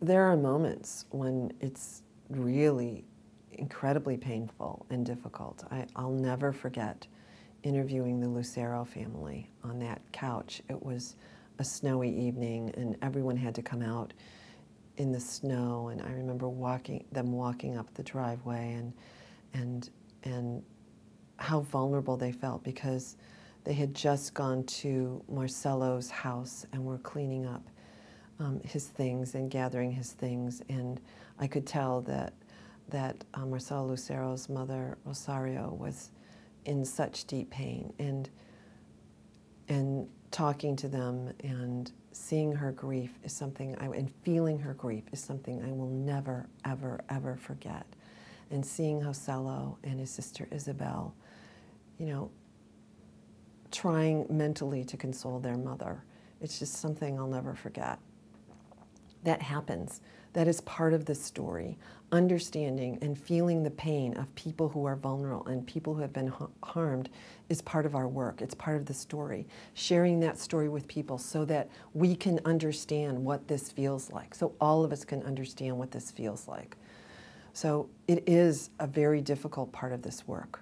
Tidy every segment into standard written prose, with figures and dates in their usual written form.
there are moments when it's really incredibly painful and difficult. I'll never forget interviewing the Lucero family on that couch. It was a snowy evening and everyone had to come out in the snow, and I remember them walking up the driveway and how vulnerable they felt because they had just gone to Marcelo's house and were cleaning up his things and gathering his things, and I could tell that Marcelo Lucero's mother, Rosario, was in such deep pain, and talking to them and seeing her grief is something, and feeling her grief is something I will never, ever, ever forget. And seeing Joselo and his sister Isabel, you know, trying mentally to console their mother, it's just something I'll never forget. That happens. That is part of the story. Understanding and feeling the pain of people who are vulnerable and people who have been harmed is part of our work. It's part of the story. Sharing that story with people so that we can understand what this feels like, so all of us can understand what this feels like. So it is a very difficult part of this work.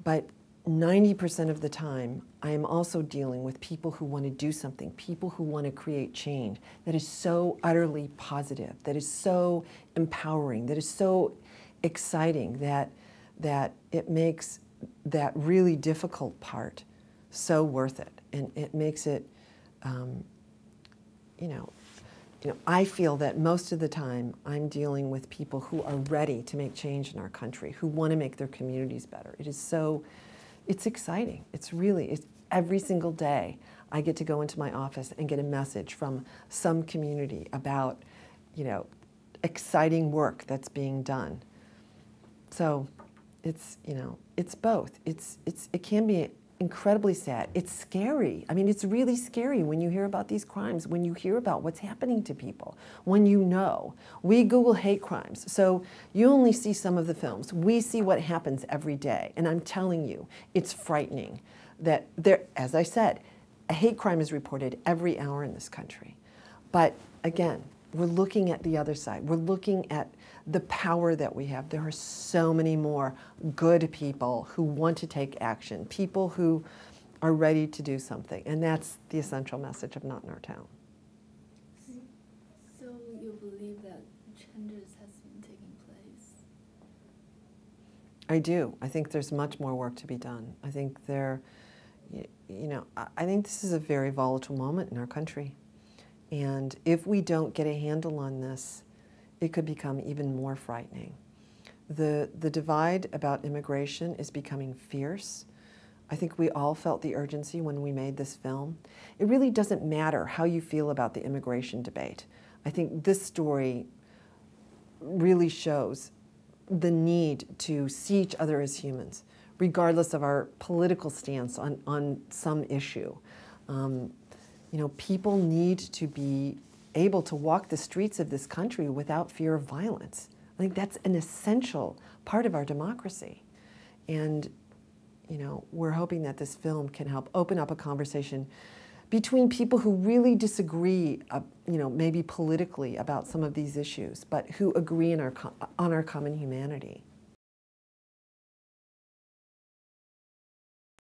But 90% of the time, I am also dealing with people who want to do something, people who want to create change that is so utterly positive, that is so empowering, that is so exciting, that it makes that really difficult part so worth it. And it makes it, I feel that most of the time I'm dealing with people who are ready to make change in our country, who want to make their communities better. It is so, it's exciting. It's every single day I get to go into my office and get a message from some community about, exciting work that's being done. So it's, it's both. It can be incredibly sad. It's scary. I mean, it's really scary when you hear about these crimes, when you hear about what's happening to people, when you know. We Google hate crimes, so you only see some of the films. We see what happens every day, and I'm telling you, it's frightening that as I said, a hate crime is reported every hour in this country. But again, we're looking at the other side. We're looking at the power that we have. There are so many more good people who want to take action, people who are ready to do something. And that's the essential message of Not in Our Town. So you believe that changes has been taking place? I do. I think there's much more work to be done. I think I think this is a very volatile moment in our country. And if we don't get a handle on this, it could become even more frightening. The divide about immigration is becoming fierce. I think we all felt the urgency when we made this film. It really doesn't matter how you feel about the immigration debate. I think this story really shows the need to see each other as humans, regardless of our political stance on some issue. People need to be able to walk the streets of this country without fear of violence. I think that's an essential part of our democracy. And, we're hoping that this film can help open up a conversation between people who really disagree, maybe politically about some of these issues, but who agree on our common humanity.